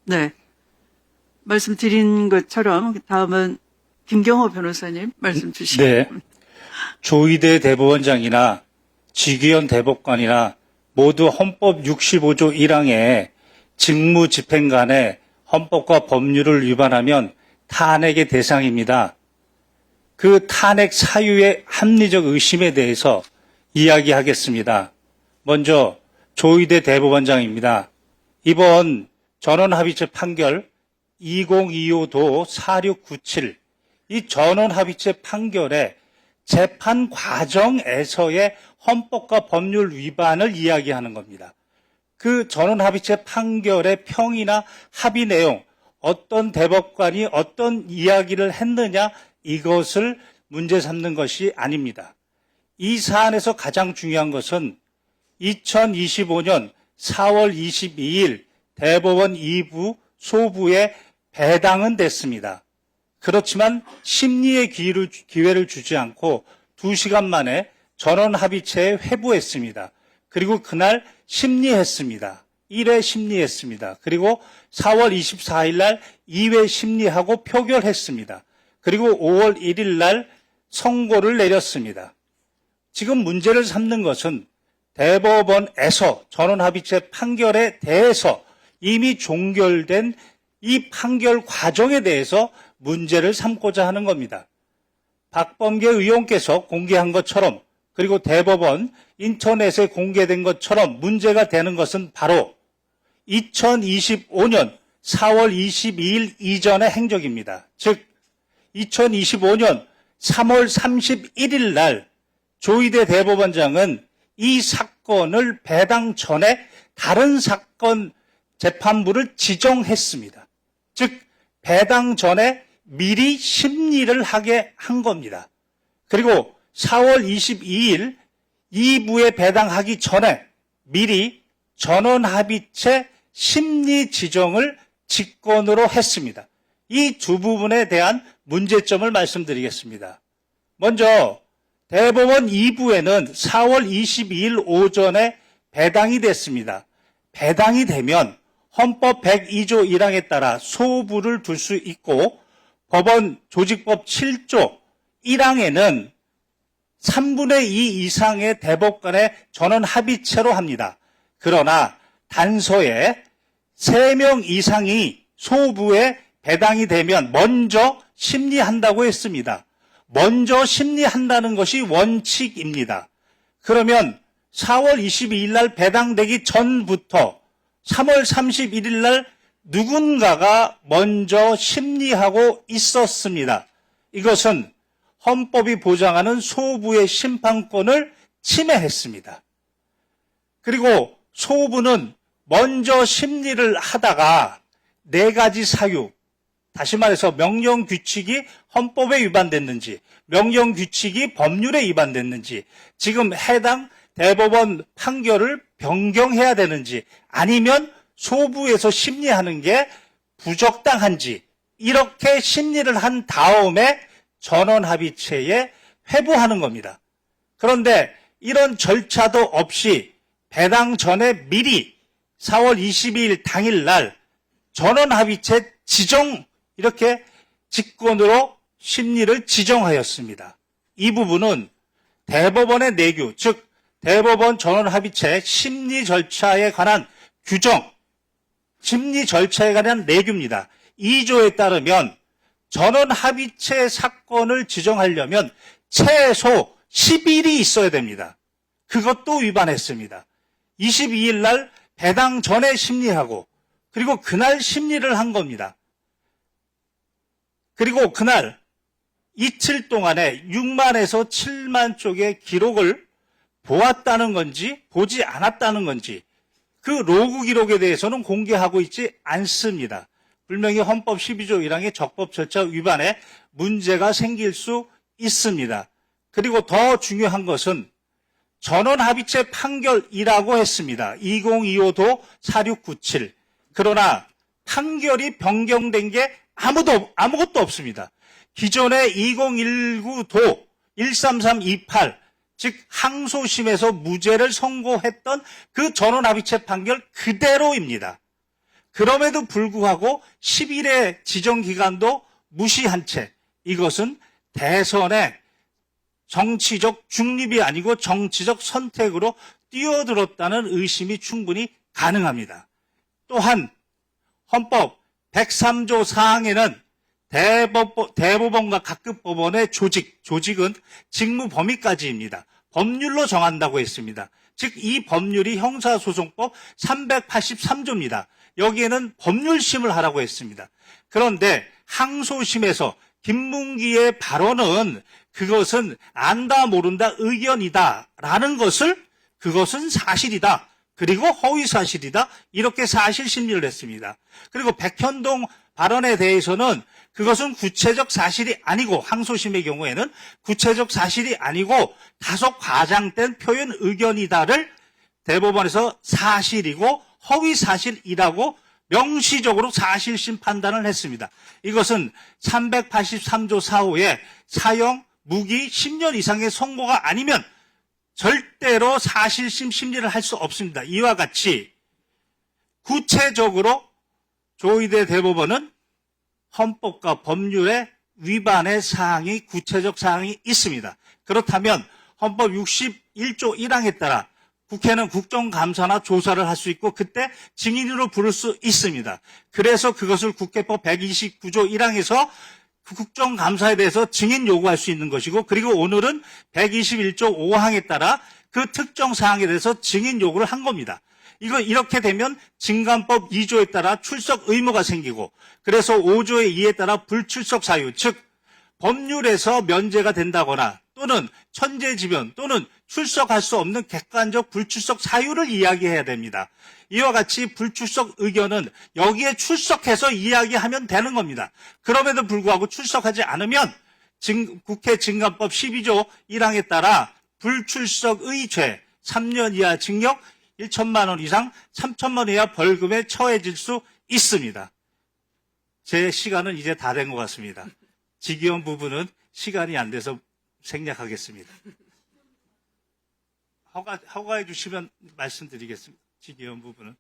네. 말씀드린 것처럼 다음은 김경호 변호사님 말씀 주시죠. 네. 조희대 대법원장이나 지규현 대법관이나 모두 헌법 65조 1항에 직무집행간에 헌법과 법률을 위반하면 탄핵의 대상입니다. 그 탄핵 사유의 합리적 의심에 대해서 이야기하겠습니다. 먼저 조희대 대법원장입니다. 이번 전원합의체 판결 2025도 4697 이 전원합의체 판결의 재판 과정에서의 헌법과 법률 위반을 이야기하는 겁니다. 그 전원합의체 판결의 평이나 합의 내용, 어떤 대법관이 어떤 이야기를 했느냐 이것을 문제 삼는 것이 아닙니다. 이 사안에서 가장 중요한 것은 2025년 4월 22일 대법원 2부 소부에 배당은 됐습니다. 그렇지만 심리의 기회를 주지 않고 2시간 만에 전원합의체에 회부했습니다. 그리고 그날 심리했습니다. 1회 심리했습니다. 그리고 4월 24일 날 2회 심리하고 표결했습니다. 그리고 5월 1일 날 선고를 내렸습니다. 지금 문제를 삼는 것은 대법원에서 전원합의체 판결에 대해서 이미 종결된 이 판결 과정에 대해서 문제를 삼고자 하는 겁니다. 박범계 의원께서 공개한 것처럼 그리고 대법원 인터넷에 공개된 것처럼 문제가 되는 것은 바로 2025년 4월 22일 이전의 행적입니다. 즉 2025년 3월 31일 날 조희대 대법원장은 이 사건을 배당 전에 다른 사건 재판부를 지정했습니다. 즉 배당 전에 미리 심리를 하게 한 겁니다. 그리고 4월 22일 2부에 배당하기 전에 미리 전원합의체 심리 지정을 직권으로 했습니다. 이 두 부분에 대한 문제점을 말씀드리겠습니다. 먼저 대법원 2부에는 4월 22일 오전에 배당이 됐습니다. 배당이 되면 헌법 102조 1항에 따라 소부를 둘 수 있고 법원 조직법 7조 1항에는 3분의 2 이상의 대법관의 전원 합의체로 합니다. 그러나 단서에 3명 이상이 소부에 배당이 되면 먼저 심리한다고 했습니다. 먼저 심리한다는 것이 원칙입니다. 그러면 4월 22일 날 배당되기 전부터 3월 31일 날 누군가가 먼저 심리하고 있었습니다. 이것은 헌법이 보장하는 소부의 심판권을 침해했습니다. 그리고 소부는 먼저 심리를 하다가 4가지 사유, 다시 말해서 명령규칙이 헌법에 위반됐는지, 명령규칙이 법률에 위반됐는지, 지금 해당 대법원 판결을 변경해야 되는지, 아니면 소부에서 심리하는 게 부적당한지, 이렇게 심리를 한 다음에 전원합의체에 회부하는 겁니다. 그런데 이런 절차도 없이 배당 전에 미리 4월 22일 당일날 전원합의체 지정, 이렇게 직권으로 심리를 지정하였습니다. 이 부분은 대법원의 내규, 즉 대법원 전원합의체 심리 절차에 관한 규정, 심리 절차에 관한 내규입니다. 2조에 따르면 전원합의체 사건을 지정하려면 최소 10일이 있어야 됩니다. 그것도 위반했습니다. 22일 날 배당 전에 심리하고 그리고 그날 심리를 한 겁니다. 그리고 그날 이틀 동안에 6만에서 7만 쪽의 기록을 보았다는 건지 보지 않았다는 건지 그 로그 기록에 대해서는 공개하고 있지 않습니다. 분명히 헌법 12조 1항의 적법 절차 위반에 문제가 생길 수 있습니다. 그리고 더 중요한 것은 전원합의체 판결이라고 했습니다. 2025도 4697. 그러나 판결이 변경된 게 아무것도 없습니다. 기존의 2019도 13328, 즉 항소심에서 무죄를 선고했던 그 전원합의체 판결 그대로입니다. 그럼에도 불구하고 10일의 지정기간도 무시한 채 이것은 대선의 정치적 중립이 아니고 정치적 선택으로 뛰어들었다는 의심이 충분히 가능합니다. 또한 헌법 103조 사항에는 대법원과 각급 법원의 조직은 직무 범위까지입니다. 법률로 정한다고 했습니다. 즉 이 법률이 형사소송법 383조입니다. 여기에는 법률심을 하라고 했습니다. 그런데 항소심에서 김문기의 발언은 그것은 안다 모른다 의견이다라는 것을 그것은 사실이다. 그리고 허위사실이다. 이렇게 사실심리를 했습니다. 그리고 백현동 발언에 대해서는 그것은 구체적 사실이 아니고 항소심의 경우에는 구체적 사실이 아니고 다소 과장된 표현 의견이다를 대법원에서 사실이고 허위사실이라고 명시적으로 사실심 판단을 했습니다. 이것은 383조 4호의 사형, 무기 10년 이상의 선고가 아니면 절대로 사실심 심리를 할 수 없습니다. 이와 같이 구체적으로 조의대 대법원은 헌법과 법률의 위반의 사항이 구체적 사항이 있습니다. 그렇다면 헌법 61조 1항에 따라 국회는 국정감사나 조사를 할 수 있고 그때 증인으로 부를 수 있습니다. 그래서 그것을 국회법 129조 1항에서 국정감사에 대해서 증인 요구할 수 있는 것이고 그리고 오늘은 121조 5항에 따라 그 특정 사항에 대해서 증인 요구를 한 겁니다. 이렇게 되면 증감법 2조에 따라 출석 의무가 생기고 그래서 5조의 2에 따라 불출석 사유 즉 법률에서 면제가 된다거나 또는 천재지변 또는 출석할 수 없는 객관적 불출석 사유를 이야기해야 됩니다. 이와 같이 불출석 의견은 여기에 출석해서 이야기하면 되는 겁니다. 그럼에도 불구하고 출석하지 않으면 국회 증감법 12조 1항에 따라 불출석의 죄 3년 이하 징역 1천만 원 이상 3천만 원 이하 벌금에 처해질 수 있습니다. 제 시간은 이제 다 된 것 같습니다. 직위원 부분은 시간이 안 돼서 생략하겠습니다. 허가해 주시면 말씀드리겠습니다. 직위원 부분은.